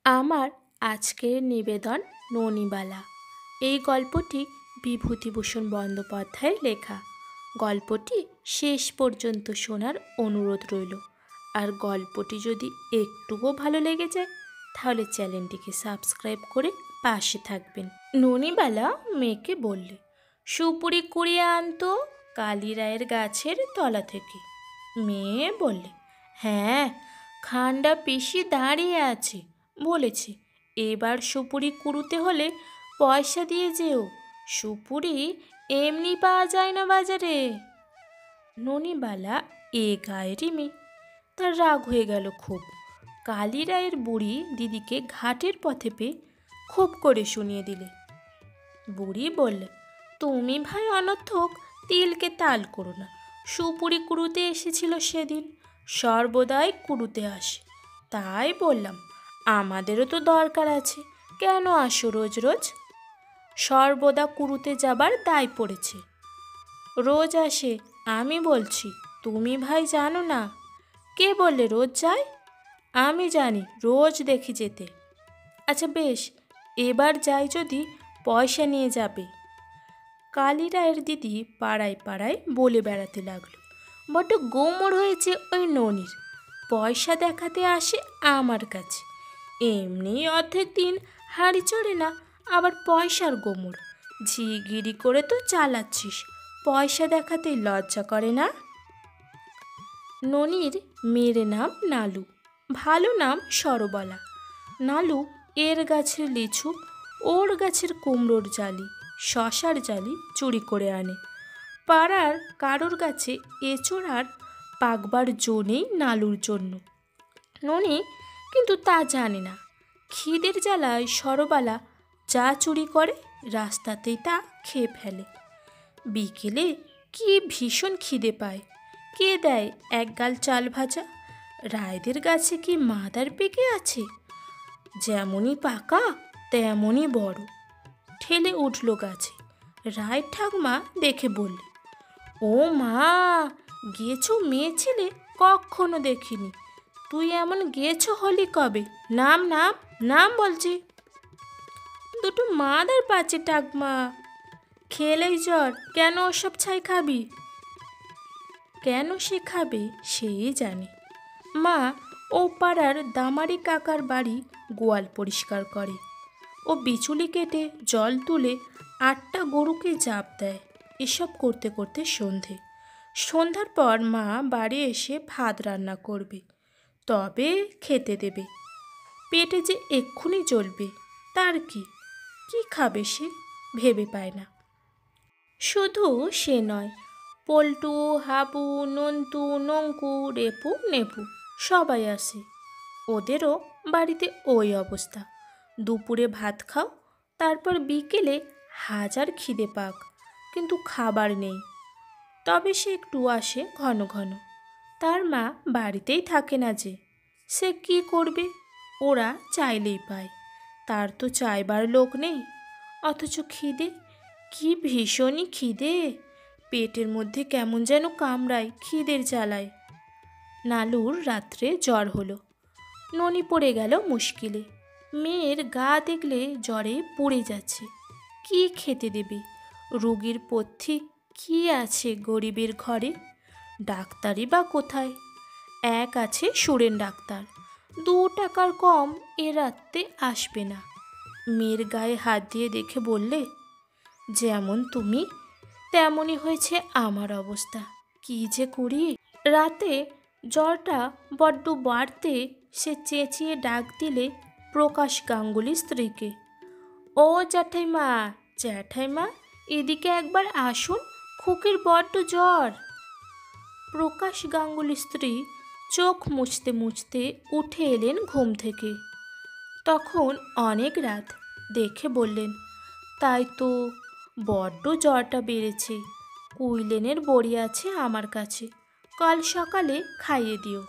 আমার আজকের নিবেদন ননিবালা। এই গল্পটি বিভূতিভূষণ বন্দ্যোপাধ্যায়ের লেখা। গল্পটি শেষ পর্যন্ত শোনার অনুরোধ রইল। আর গল্পটি যদি একটুও ভালো লেগে যায় তাহলে চ্যানেলটিকে সাবস্ক্রাইব করে পাশে থাকবেন। ননিবালা মেয়েকে বললে, সুপুরি কুড়িয়ে আনতো কালী রায়ের গাছের তলা থেকে। মেয়ে বললে, হ্যাঁ, খান্ডা পিসি দাঁড়িয়ে আছে, বলেছে এবার সুপুরি কুড়ুতে হলে পয়সা দিয়ে যেও, সুপুরি এমনি পাওয়া যায় না বাজারে। ননিবালা এ গায়েরই মেয়ে, তার রাগ হয়ে গেল খুব। কালী রায়ের বুড়ি দিদিকে ঘাটের পথে পেয়ে খুব করে শুনিয়ে দিলে। বুড়ি বললে, তুমি ভাই অনর্থক তিলকে তাল করো না। সুপুরি কুড়ুতে এসেছিল সেদিন, সর্বদাই কুড়ুতে আসে, তাই বললাম আমাদেরও তো দরকার আছে, কেন আসো রোজ রোজ? সর্বদা কুড়ুতে যাবার দায় পড়েছে। রোজ আসে আমি বলছি, তুমি ভাই জানো না? কে বললে রোজ যায়? আমি জানি, রোজ দেখি যেতে। আচ্ছা বেশ, এবার যাই যদি পয়সা নিয়ে যাবে। কালী রায়ের দিদি পাড়ায় পাড়ায় বলে বেড়াতে লাগলো, বড্ড গোমড় হয়েছে ওই ননির, পয়সা দেখাতে আসে আমার কাছে, এমনি অর্ধেক দিন হাঁড়ি চড়ে না, আবার পয়সার গোমড়। ঝিগিরি করে তো চালাচ্ছিস, পয়সা দেখাতে লজ্জা করে না? ননির মেয়ের নাম নালু, ভালো নাম সরবলা। নালু এর গাছের লিচু, ওর গাছের কুমড়োর জালি, শশার জালি চুরি করে আনে। পাড়ার কারোর গাছে এঁচোড় আর পাকবার জো নেই নালুর জন্য। ননি কিন্তু তা জানে না। খিদের জ্বালায় সরবালা যা চুরি করে রাস্তাতেই তা খেয়ে ফেলে। বিকেলে কি ভীষণ খিদে পায়, কে দেয় এক গাল চাল ভাজা? রায়দের গাছে কি মাদার পেকে আছে? যেমনই পাকা তেমনই বড়। ঠেলে উঠল গাছে। রায় ঠাকুমা দেখে বললে, ও মা, গেছো মেয়ে ছেলে, কখনো দেখিনি। তুই এমন গেছো হলি কবে? নাম নাম নাম বলছি। দুটো মাদার পাচ্ছে ঠাকমা, খেলেই জ্বর, কেন ওসব ছাই খাবি? কেন সে খাবে সেই জানে। মা ও পাড়ার দামারি কাকার বাড়ি গোয়াল পরিষ্কার করে, ও বিচুলি কেটে জল তুলে 8টা গরুকে জাপ দেয়। এসব করতে করতে সন্ধ্যার পর মা বাড়ি এসে ভাত রান্না করবে, তবে খেতে দেবে। পেটে যে এক্ষুনি জ্বলবে, তার কি খাবে সে ভেবে পায় না। শুধু সে নয়, পল্টু, হাবু, নন্তু, নঙ্কু, রেপু, নেপু সবাই আসে। ওদেরও বাড়িতে ওই অবস্থা। দুপুরে ভাত খাও, তারপর বিকেলে হাজার খিদে পাক, কিন্তু খাবার নেই। তবে সে একটু আসে ঘন ঘন। তার মা বাড়িতেই থাকে না যে, সে কি করবে? ওরা চাইলেই পায়, তার তো চাইবার লোক নেই। অথচ খিদে, কি ভীষণই খিদে, পেটের মধ্যে কেমন যেন কামড়ায় খিদের জ্বালায়। নালুর রাত্রে জ্বর হলো, ননি পড়ে গেল মুশকিলে। মেয়ের গা দেখলে জ্বরে পড়ে যাচ্ছে, কি খেতে দেবে? রোগীর পথ্যি কি আছে গরিবের ঘরে? ডাক্তারই বা কোথায়? এক আছে সুরেন ডাক্তার, 2 টাকার কম এ রাত্রে আসবে না। মেয়ের গায়ে হাত দিয়ে দেখে বললে, যেমন তুমি তেমনই হয়েছে আমার অবস্থা, কি যে করি? রাতে জ্বরটা বড্ড বাড়তে সে চেঁচিয়ে ডাক দিলে প্রকাশ গাঙ্গুলির স্ত্রীকে, ও জ্যাঠাইমা, জ্যাঠাইমা, এদিকে একবার আসুন, খুকির বড্ড জ্বর। প্রকাশ গাঙ্গুলির স্ত্রী চোখ মুছতে মুছতে উঠে এলেন ঘুম থেকে। তখন অনেক রাত, দেখে বললেন, তাই তো, বড্ড জ্বরটা বেড়েছে। কুইলেনের বড়ি আছে আমার কাছে, কাল সকালে খাইয়ে দিও।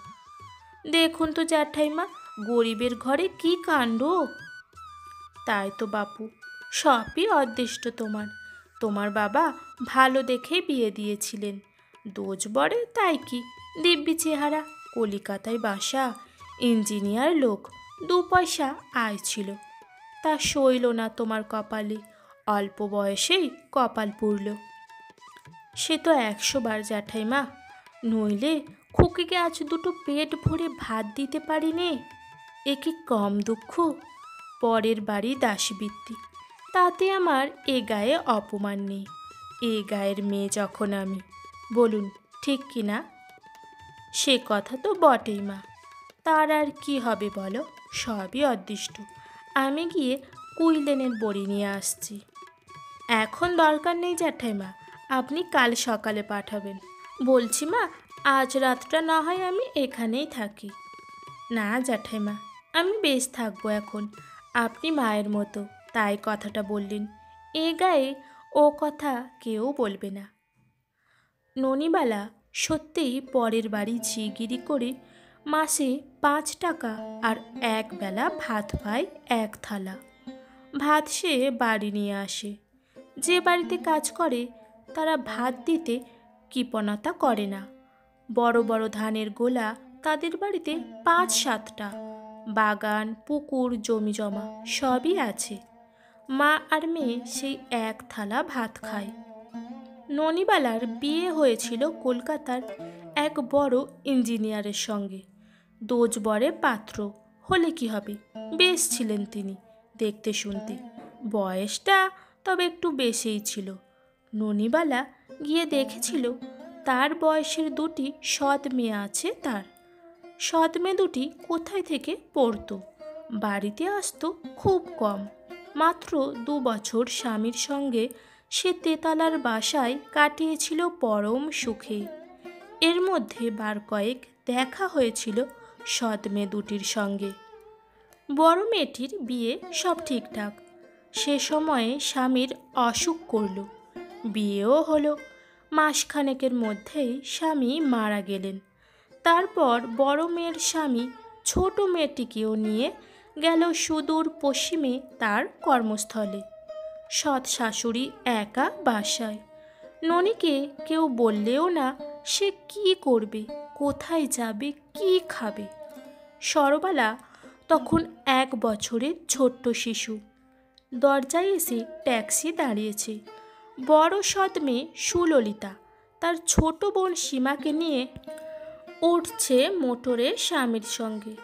দেখুন তো জ্যাঠাইমা, গরিবের ঘরে কি কাণ্ড। তাই তো বাপু, সবই অদৃষ্ট তোমার। তোমার বাবা ভালো দেখে বিয়ে দিয়েছিলেন, দোজ বড়ে তাই কি, দিব্যি চেহারা, কলিকাতায় বাসা, ইঞ্জিনিয়ার লোক, দু পয়সা আয় ছিল, তা সইল না তোমার কপালে, অল্প বয়সেই কপাল পুড়ল। সে তো 100 বার জ্যাঠাইমা, নইলে খুকিকে আজ দুটো পেট ভরে ভাত দিতে পারি নে। এ কি কম দুঃখ? পরের বাড়ি দাসবৃত্তি, তাতে আমার এ গায়ে অপমান নেই। এ গায়ের মেয়ে যখন আমি, বলুন ঠিক কি না? সে কথা তো বটেই মা, তার আর কি হবে বলো, সবই অদৃষ্ট। আমি গিয়ে কুইলেনের বড়ি নিয়ে আসছি। এখন দরকার নেই জ্যাঠাইমা, আপনি কাল সকালে পাঠাবেন। বলছি মা, আজ রাতটা না হয় আমি এখানেই থাকি। না জ্যাঠাইমা, আমি বেশ থাকবো এখন, আপনি মায়ের মতো তাই কথাটা বললেন। এ গায়ে ও কথা কেউ বলবে না। ননিবালা সত্যিই পরের বাড়ি ঝিগিরি করে মাসে 5 টাকা আর একবেলা ভাত পায় 1 থালা। ভাত সে বাড়ি নিয়ে আসে। যে বাড়িতে কাজ করে তারা ভাত দিতে কৃপণতা করে না। বড় বড় ধানের গোলা তাদের বাড়িতে 5-7টা, বাগান, পুকুর, জমি জমা সবই আছে। মা আর মেয়ে সেই 1 থালা ভাত খায়। ননিবালার বিয়ে হয়েছিল কলকাতার এক বড় ইঞ্জিনিয়ারের সঙ্গে। দোজবরে পাত্র হলে কি হবে, বেশ ছিলেন তিনি দেখতে শুনতে। বয়সটা তবে একটু বেশিই ছিল। ননিবালা গিয়ে দেখেছিল তার বয়সের 2টি সৎ মেয়ে আছে তার। সৎ মেয়ে 2টি কোথায় থেকে পড়তো, বাড়িতে আসতো খুব কম। মাত্র 2 বছর স্বামীর সঙ্গে সে তেতালার বাসায় কাটিয়েছিল পরম সুখে। এর মধ্যে বার কয়েক দেখা হয়েছিল সৎ মেয়ে 2টির সঙ্গে। বড় মেয়েটির বিয়ে সব ঠিকঠাক। সে সময়ে স্বামীর অসুখ করল, বিয়েও হলো। মাসখানেকের মধ্যেই স্বামী মারা গেলেন। তারপর বড় মেয়ের স্বামী ছোট মেয়েটিকেও নিয়ে গেল সুদূর পশ্চিমে তার কর্মস্থলে। সৎ শাশুড়ি একা বাসায়। ননিকে কেউ বললেও না সে কি করবে, কোথায় যাবে, কি খাবে। সরবালা তখন 1 বছরের ছোট্ট শিশু। দরজায় এসে ট্যাক্সি দাঁড়িয়েছে। বড় সৎ মেয়ে সুললিতা তার ছোট বোন সীমাকে নিয়ে উঠছে মোটরে স্বামীর সঙ্গে।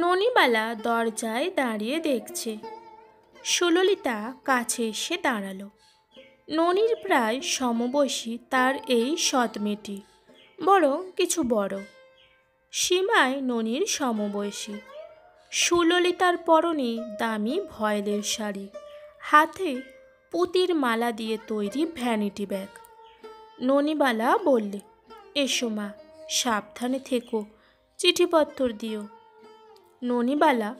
ননিবালা দরজায় দাঁড়িয়ে দেখছে। সুললিতা কাছে এসে দাঁড়ালো। ননির প্রায় সমবয়সী তার এই সৎ মেয়েটি, বরং কিছু বড়। সীমায় ননির সমবয়সী। সুললিতার পরনে দামি ভয়েলের শাড়ি, হাতে পুতির মালা দিয়ে তৈরি ভ্যানিটি ব্যাগ। ননিবালা বললে, এসো মা, সাবধানে থেকো, চিঠিপত্তর দিও। ননিবালা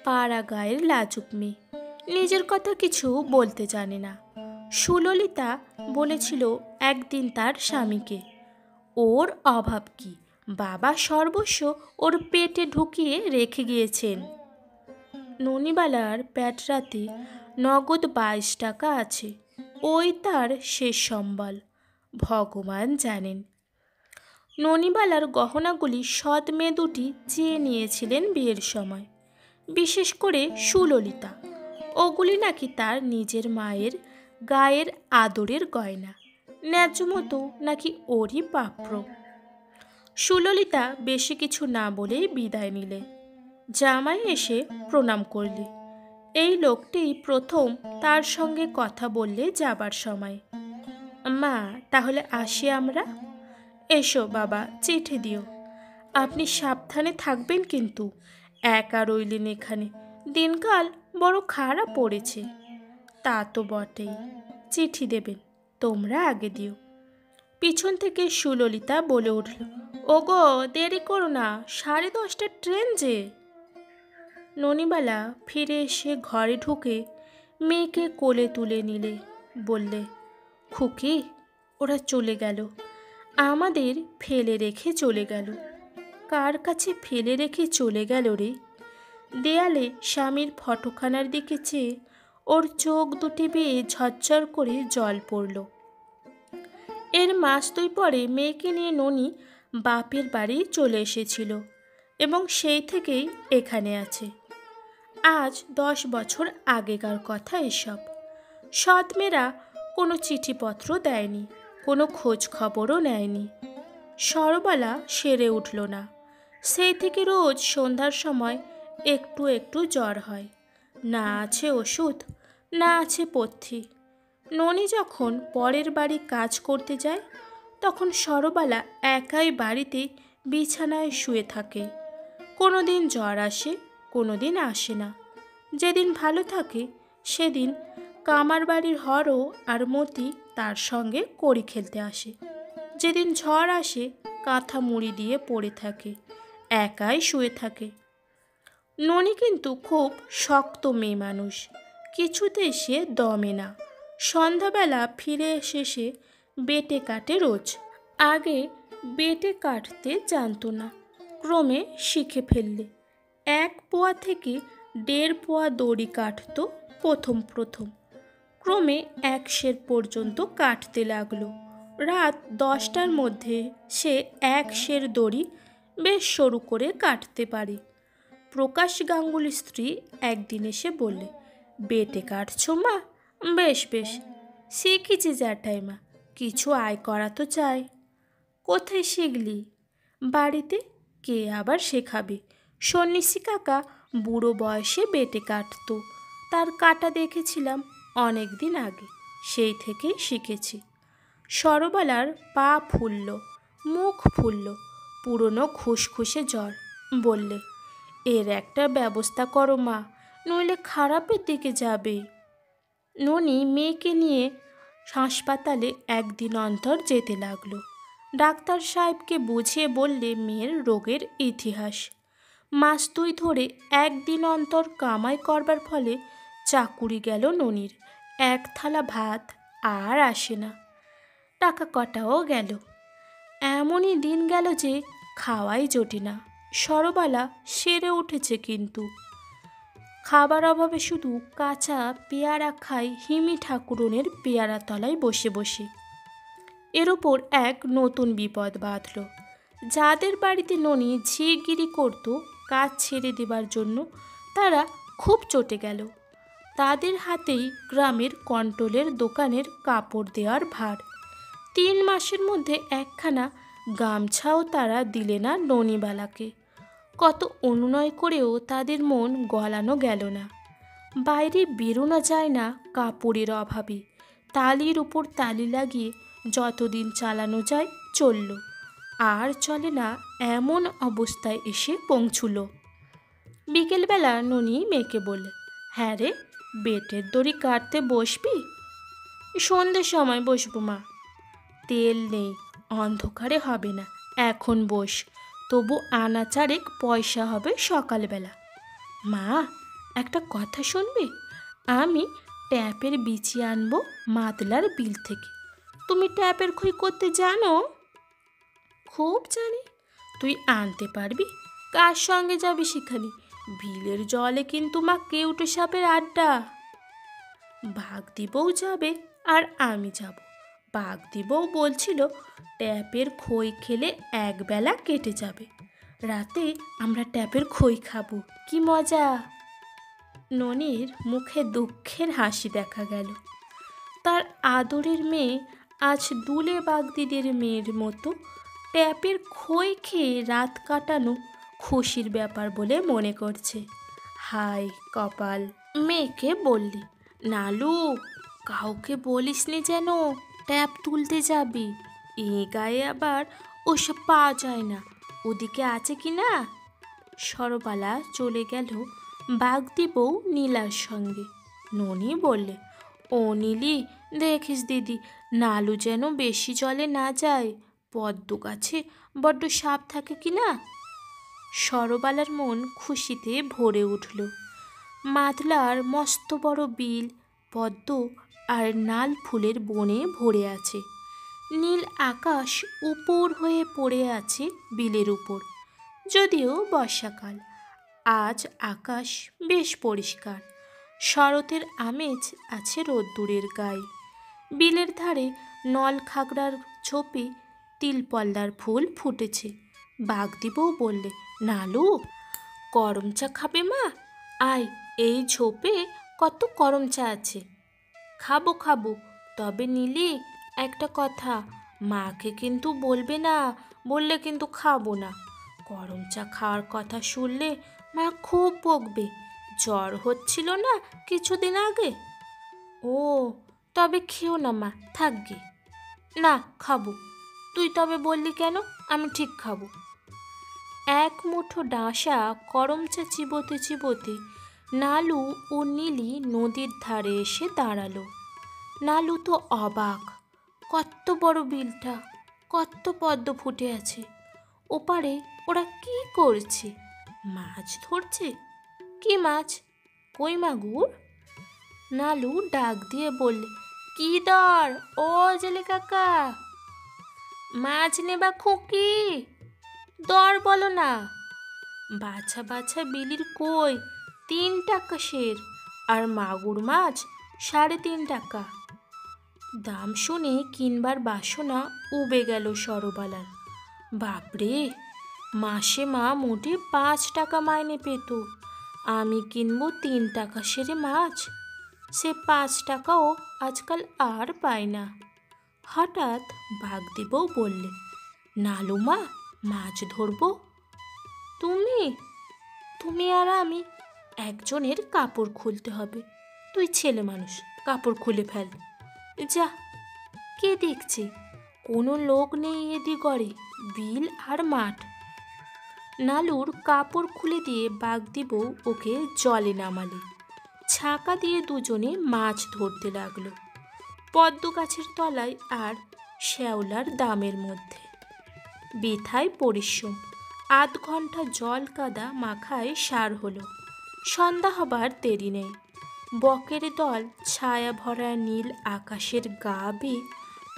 পাড়া গায়ের লাজুক মেয়ে, নিজের কথা কিছু বলতে জানে না। সুললিতা বলেছিল একদিন তার স্বামীকে, ওর অভাব কি, বাবা সর্বস্ব ওর পেটে ঢুকিয়ে রেখে গিয়েছেন। ননিবালার প্যাটরাতে নগদ 22 টাকা আছে, ওই তার শেষ সম্বল, ভগবান জানেন। ননিবালার গহনাগুলি সৎ মেয়ে 2টি চেয়ে নিয়েছিলেন বিয়ের সময়, বিশেষ করে সুললিতা। ওগুলি নাকি তার নিজের মায়ের গায়ের আদরের গয়না, ন্যায্য মতো নাকি ওরই প্রাপ্য। সুললিতা বেশি কিছু না বলেই বিদায় নিলে। জামাই এসে প্রণাম করলে। এই লোকটি প্রথম তার সঙ্গে কথা বললে যাবার সময়। মা, তাহলে আসি আমরা? এসো বাবা, চিঠি দিও। আপনি সাবধানে থাকবেন কিন্তু, একা রইলেন এখানে, দিনকাল বড় খারাপ পড়েছে। তা তো বটেই, চিঠি দেবেন, তোমরা আগে দিও। পিছন থেকে সুললিতা বলে উঠল, ওগো দেরি করো না, 10:30টার ট্রেন যে। ননিবালা ফিরে এসে ঘরে ঢুকে মেয়েকে কোলে তুলে নিলে, বললে, খুকি, ওরা চলে গেল, আমাদের ফেলে রেখে চলে গেল। কার কাছে ফেলে রেখে চলে গেল রে? দেয়ালে স্বামীর ফটোখানার দিকে চেয়ে ওর চোখ দুটি বেয়ে ঝরঝর করে জল পড়ল। এর মাস 2 পরে মেয়েকে নিয়ে ননি বাপের বাড়ি চলে এসেছিল এবং সেই থেকেই এখানে আছে। আজ 10 বছর আগেকার কথা এসব। সৎ মেয়েরা কোনো চিঠিপত্র দেয়নি, কোনো খোঁজ খবরও নেয়নি। সরবালা সেরে উঠল না। সেই থেকে রোজ সন্ধ্যার সময় একটু একটু জ্বর হয়। না আছে ওষুধ, না আছে পথ্যি। ননি যখন পরের বাড়ি কাজ করতে যায়, তখন সরবালা একাই বাড়িতে বিছানায় শুয়ে থাকে। কোনো দিন জ্বর আসে, কোনো দিন আসে না। যেদিন ভালো থাকে সেদিন কামার বাড়ির হরও আর মতি তার সঙ্গে কড়ি খেলতে আসে। যেদিন ঝড় আসে কাঁথা মুড়ি দিয়ে পড়ে থাকে, একাই শুয়ে থাকে। ননি কিন্তু খুব শক্ত মেয়ে মানুষ, কিছুতে সে দমে না। সন্ধ্যাবেলা ফিরে এসে সে বেটে কাটে রোজ। আগে বেটে কাটতে জানতো না, ক্রমে শিখে ফেললে। 1 পোয়া থেকে 1.5 পোয়া দড়ি কাটত প্রথম প্রথম, ক্রমে 1 সের পর্যন্ত কাটতে লাগলো। রাত 10টার মধ্যে সে 1 সের দড়ি বেশ সরু করে কাটতে পারে। প্রকাশ গাঙ্গুলির স্ত্রী একদিন এসে বললে, বেটে কাটছো মা? বেশ বেশ, শিখেছি জ্যাঠাইমা, কিছু আয় করা তো চাই। কোথায় শিখলি? বাড়িতে। কে আবার শেখাবে? সন্ন্যাসী কাকা বুড়ো বয়সে বেটে কাটত, তার কাটা দেখেছিলাম অনেক দিন আগে, সেই থেকেই শিখেছি। সরবালার পা ফুলল, মুখ ফুলল, পুরনো খুসখুসে জ্বর। বললে, এর একটা ব্যবস্থা করো মা, নইলে খারাপের দিকে যাবে। ননি মেয়েকে নিয়ে হাসপাতালে একদিন অন্তর যেতে লাগলো। ডাক্তার সাহেবকে বুঝিয়ে বললে মেয়ের রোগের ইতিহাস। মাস 2 ধরে একদিন অন্তর কামাই করবার ফলে চাকুরি গেল ননির। 1 থালা ভাত আর আসে না, টাকা কটাও গেল। এমনই দিন গেল যে খাওয়াই জোটে না। সরবালা সেরে উঠেছে, কিন্তু খাবার অভাবে শুধু কাঁচা পেয়ারা খায় হিমি ঠাকুরনের পেয়ারা তলায় বসে বসে। এর ওপর এক নতুন বিপদ বাঁধল। যাদের বাড়িতে ননি ঝিগিরি করত কাজ ছেড়ে দেবার জন্য, তারা খুব চটে গেল। তাদের হাতেই গ্রামের কন্ট্রোলের দোকানের কাপড় দেওয়ার ভার। 3 মাসের মধ্যে একখানা গামছাও তারা দিলে না ননিবালাকে। কত অনুনয় করেও তাদের মন গলানো গেল না। বাইরে বেরোনো যায় না কাপড়ের অভাবে। তালির উপর তালি লাগিয়ে যতদিন চালানো যায় চলল, আর চলে না এমন অবস্থায় এসে পৌঁছল। বিকেলবেলা ননি মেয়েকে বললে, হ্যাঁ রে, বেটের দড়ি কাটতে বসবি? সন্ধ্যের সময় বসবো মা। তেল নেই, অন্ধকারে হবে না, এখন বস, তবু আনা 4 পয়সা হবে সকালবেলা। মা, একটা কথা শুনবি? আমি ট্যাপের বিচি আনবো মাতলার বিল থেকে। তুমি ট্যাপের খই করতে জানো? খুব জানি। তুই আনতে পারবি? কার সঙ্গে যাবি সেখানে? বিলের জলে কিন্তু মা কেউটে সাপের আড্ডা। বাগদি বউ যাবে আর আমি যাব। বাগদি বউ বলছিল ট্যাপের খই খেলে 1 বেলা কেটে যাবে, রাতে আমরা ট্যাপের খই খাবো, কি মজা। ননির মুখে দুঃখের হাসি দেখা গেল। তার আদরের মেয়ে আজ দুলে বাগদিদের মেয়ের মতো ট্যাপের খই খেয়ে রাত কাটানো খুশির ব্যাপার বলে মনে করছে। হায় কপাল। মেয়েকে বললি, নালু, কাউকে বলিসনি যেন ট্যাপ তুলতে যাবি। এ গায়ে আবার ওসব পাওয়া যায় না, ওদিকে আছে কি না? সরবালা চলে গেল বাগদি বউ নীলার সঙ্গে। ননি বললে, ও নীলি, দেখিস দিদি, নালু যেন বেশি জলে না যায়, পদ্ম গাছে বড্ড সাপ থাকে কি না। সরবালার মন খুশিতে ভরে উঠল। মাতলার মস্ত বড় বিল পদ্ম আর নাল ফুলের বনে ভরে আছে। নীল আকাশ উপর হয়ে পড়ে আছে বিলের উপর। যদিও বর্ষাকাল, আজ আকাশ বেশ পরিষ্কার। শরতের আমেজ আছে রোদ্দুরের গায়ে। বিলের ধারে নল খাগড়ার ছোপে তিলপল্লার ফুল ফুটেছে। বাগদি বউ বললে, নালু, গরম চা খাবে মা? আয়, এই ঝোপে কত করম চা আছে, খাবো খাবো। তবে নীলি, একটা কথা, মাকে কিন্তু বলবে না, বললে কিন্তু খাবো না। গরম চা খাওয়ার কথা শুনলে মা খুব বকবে। জ্বর হচ্ছিল না কিছুদিন আগে। ও, তবে খেও না মা, থাকবে। না, খাবো। তুই তবে বললি কেন? আমি ঠিক খাবো। এক মুঠো ডাঁশা করম চা চিবোতে চিবোতে নালু ও নীলি নদীর ধারে এসে দাঁড়ালো। নালু তো অবাক, কত বড় বিলটা, কত পদ্ম ফুটে আছে। ওপারে ওরা কি করছে? মাছ ধরছে? কি মাছ? কই মাগুর? নালু ডাক দিয়ে বললে, কি দর ও জেলে কাকা? মাছ নেবা খুকি? দর বলো না। বাছা বাছা বিলির কই 3 টাকা সের, আর মাগুর মাছ 3.5 টাকা। দাম শুনে কিনবার বাসনা উবে গেল সরবালার। বাপরে, মাসে মা মোটে 5 টাকা মাইনে পেত, আমি কিনবো 3 টাকা সেরে মাছ। সে 5 টাকাও আজকাল আর পায় না। হঠাৎ বাগদিবউ বললে, নালু মা, মাছ ধরবো? তুমি? তুমি আর আমি একজনের কাপড় খুলতে হবে। তুই ছেলে মানুষ, কাপড় খুলে ফেল। যা, কে দেখছে? কোনো লোক নেই এদিগরে, বিল আর মাঠ। নালুর কাপড় খুলে দিয়ে বাগদিবউ ওকে জলে নামালে। ছাকা দিয়ে দুজনে মাছ ধরতে লাগলো, পদ্ম গাছের তলায় আর শ্যাওলার দামের মধ্যে। বৃথায় পরিশ্রম। 8 ঘন্টা জল কাদা মাখায় সার হলো। সন্ধ্যা হবার দেরি নেই। বকের দল ছায়া ভরা নীল আকাশের গা বেয়ে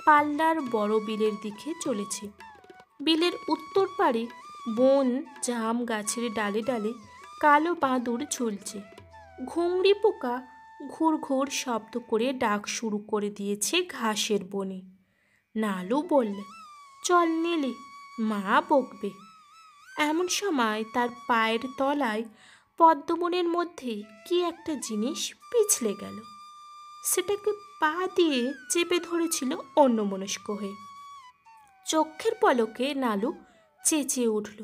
পাল্লার বড় বিলের দিকে চলেছে। বিলের উত্তর পাড়ে বন জাম গাছের ডালে ডালে কালো বাঁদর ঝুলছে। ঘুংড়ি পোকা ঘুর ঘুর শব্দ করে ডাক শুরু করে দিয়েছে ঘাসের বনে। নালু বললে, চল নীলি, মা বকবে। এমন সময় তার পায়ের তলায় পদ্মবনের মধ্যে কি একটা জিনিস পিছলে গেল। সেটাকে পা দিয়ে চেপে ধরেছিল অন্যমনস্ক হয়ে। চোখের পলকে নালু চেঁচিয়ে উঠল,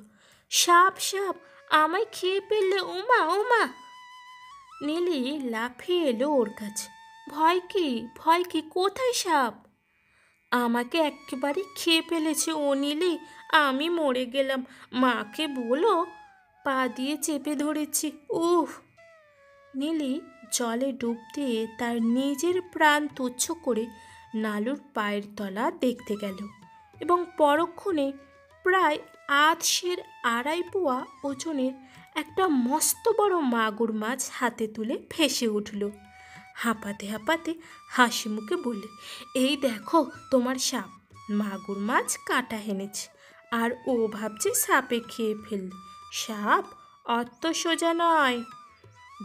সাপ সাপ, আমায় খেয়ে ফেললে, ওমা ওমা! নীলি লাফিয়ে এলো ওর কাছে। ভয় কি, ভয় কি, কোথায় সাপ? আমাকে একেবারে খেয়ে ফেলেছে ও নীলি, আমি মরে গেলাম। মাকে বলো, পা দিয়ে চেপে ধরেছি। উফ! নীলি জলে ডুব দিয়ে তার নিজের প্রাণ তুচ্ছ করে নালুর পায়ের তলা দেখতে গেল এবং পরক্ষণে প্রায় 2.5 পোয়া ওজনের একটা মস্ত বড় মাগুর মাছ হাতে তুলে ভেসে উঠল। হাঁপাতে হাঁপাতে হাসি মুখে বললে, এই দেখো তোমার সাপ। মাগুর মাছ কাঁটা হেনেছে, আর ও ভাবছে সাপে খেয়ে ফেললে। সাপ অত সোজা নয়।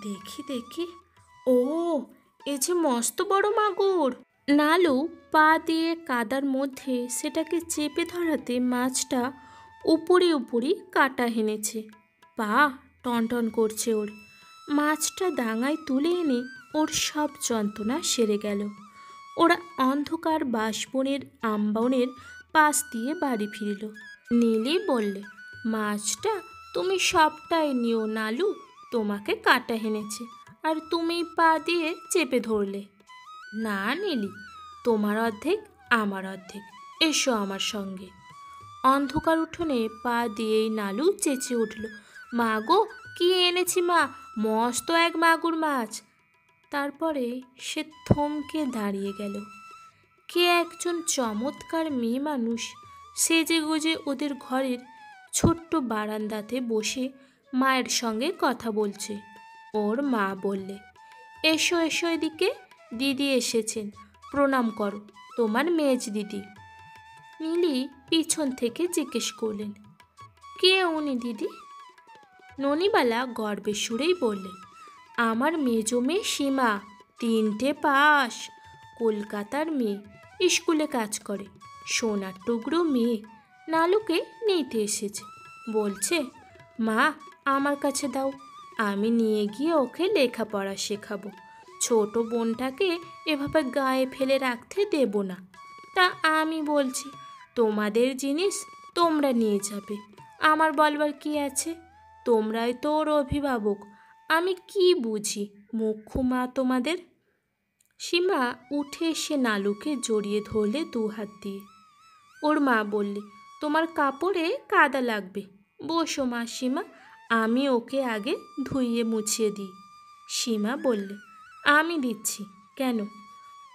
দেখি দেখি, ও, এ যে মস্ত বড় মাগুর। নালু পা দিয়ে কাদার মধ্যে সেটাকে চেপে ধরাতে মাছটা উপরে উপরে কাটা হেনেছে। পা টনটন করছে ওর। মাছটা ডাঙায় তুলে এনে ওর সব যন্ত্রণা সেরে গেল। ওরা অন্ধকার বাঁশবনের আমবনের পাশ দিয়ে বাড়ি ফিরল। নীলি বললে, মাছটা তুমি সবটাই নিও নালু, তোমাকে কাটা হেনেছে, আর তুমি পা দিয়ে চেপে ধরলে। না নীলি, তোমার অর্ধেক আমার অর্ধেক, এসো আমার সঙ্গে। অন্ধকার উঠোনে পা দিয়েই নালু চেঁচিয়ে উঠল, মা গো, কি এনেছি মা, মস্ত এক মাগুর মাছ। তারপরে সে থমকে দাঁড়িয়ে গেল। কে একজন চমৎকার মেয়ে মানুষ সেজে গুজে ওদের ঘরের ছোট্ট বারান্দাতে বসে মায়ের সঙ্গে কথা বলছে। ওর মা বললে, এসো এসো এদিকে, দিদি এসেছেন, প্রণাম করো, তোমার মেজ দিদি। নীলি পিছন থেকে জিজ্ঞেস করলেন, কে উনি দিদি? ননিবালা গর্বের সুরেই বললেন, আমার মেজো মেয়ে সীমা, 3টে পাস, কলকাতার মেয়ে, স্কুলে কাজ করে, সোনার টুকরো মেয়ে। নালুকে নিতে এসেছে। বলছে, মা আমার কাছে দাও, আমি নিয়ে গিয়ে ওকে লেখাপড়া শেখাবো। ছোট বোনটাকে এভাবে গায়ে ফেলে রাখতে দেব না। তা আমি বলছি, তোমাদের জিনিস তোমরা নিয়ে যাবে, আমার বলবার কি আছে? তোমরাই তো ওর অভিভাবক, আমি কি বুঝি মুখ্য মা তোমাদের। সীমা উঠে এসে নালুকে জড়িয়ে ধরলে দু হাত দিয়ে। ওর মা বললে, তোমার কাপড়ে কাদা লাগবে, বসো মা সীমা, আমি ওকে আগে ধুইয়ে মুছিয়ে দিই। সীমা বললে, আমি দিচ্ছি। কেন,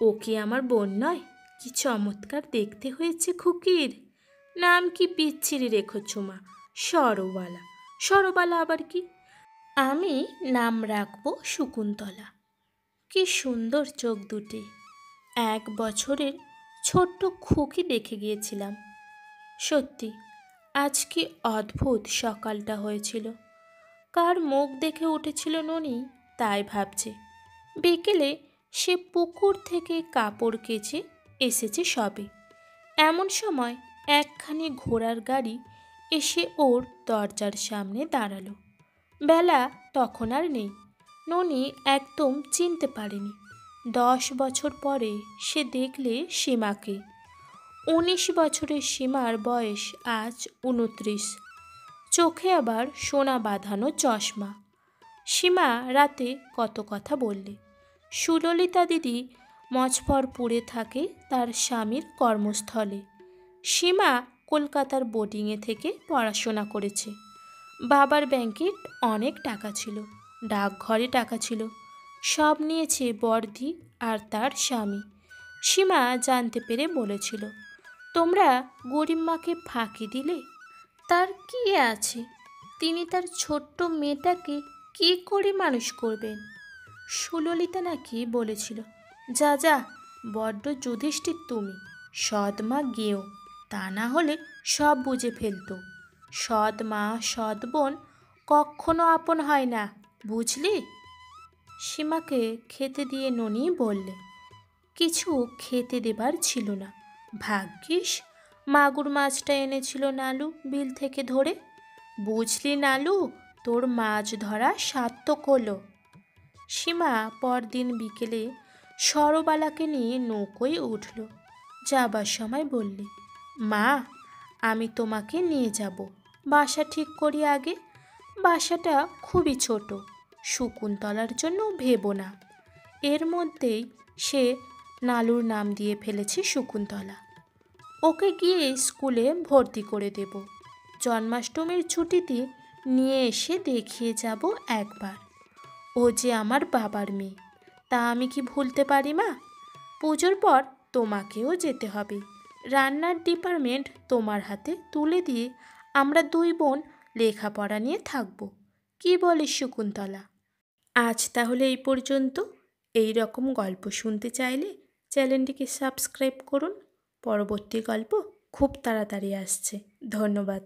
ও কি আমার বোন নয়? কি চমৎকার দেখতে হয়েছে খুকির। নাম কি বিচ্ছিরি রেখেছ মা, সরবালা। সরবালা আবার কি? আমি নাম রাখবো শকুন্তলা। কি সুন্দর চোখ দুটি। 1 বছরের ছোট্ট খুকি দেখে গিয়েছিলাম। সত্যি আজ কি অদ্ভুত সকালটা হয়েছিল। কার মুখ দেখে উঠেছিল ননি তাই ভাবছে। বিকেলে সে পুকুর থেকে কাপড় কেচে এসেছে সবে। এমন সময় একখানি ঘোড়ার গাড়ি এসে ওর দরজার সামনে দাঁড়ালো। বেলা তখন আর নেই। ননি একদম চিনতে পারেনি। 10 বছর পরে সে দেখলে সীমাকে। 19 বছরের সীমার বয়স আজ 29। চোখে আবার সোনা বাঁধানো চশমা। সীমা রাতে কত কথা বললে। সুললিতা দিদি মজফরপুরে থাকে তার স্বামীর কর্মস্থলে। সীমা কলকাতার বোর্ডিংয়ে থেকে পড়াশোনা করেছে। বাবার ব্যাংকে অনেক টাকা ছিল, ডাকঘরে টাকা ছিল, সব নিয়েছে বর্দি আর তার স্বামী। সীমা জানতে পেরে বলেছিল, তোমরা গরিব মাকে ফাঁকি দিলে। তার কি আছে, তিনি তার ছোট্ট মেয়েটাকে কী করে মানুষ করবেন? সুললিতা নাকি বলেছিল, যা যা, বড্ড যুধিষ্ঠির তুমি, সৎ মা গেও, তা না হলে সব বুঝে ফেলতো। সৎ মা সৎ বোন কখনো আপন হয় না, বুঝলি? সীমাকে খেতে দিয়ে ননি বললে, কিছু খেতে দেবার ছিল না, ভাগ্যিস মাগুর মাছটা এনেছিল নালু বিল থেকে ধরে। বুঝলি নালু, তোর মাছ ধরা সার্থক হলো। সীমা পরদিন বিকেলে সরবালাকে নিয়ে নৌকোয় উঠল। যাবার সময় বললে, মা আমি তোমাকে নিয়ে যাব, বাসা ঠিক করি আগে। বাসাটা খুবই ছোট, শকুন্তলার জন্য ভেবো না। এর মধ্যেই সে নালুর নাম দিয়ে ফেলেছে শকুন্তলা। ওকে গিয়ে স্কুলে ভর্তি করে দেব। জন্মাষ্টমীর ছুটিতে নিয়ে এসে দেখিয়ে যাব একবার। ও যে আমার বাবার মেয়ে, তা আমি কি ভুলতে পারি মা? পুজোর পর তোমাকেও যেতে হবে। রান্নার ডিপার্টমেন্ট তোমার হাতে তুলে দিয়ে আমরা 2 বোন লেখাপড়া নিয়ে থাকব। কি বলিস শকুন্তলা? আজ তাহলে এই পর্যন্ত। এই রকম গল্প শুনতে চাইলে চ্যানেলটিকে সাবস্ক্রাইব করুন। পরবর্তী গল্প খুব তাড়াতাড়ি আসছে। ধন্যবাদ।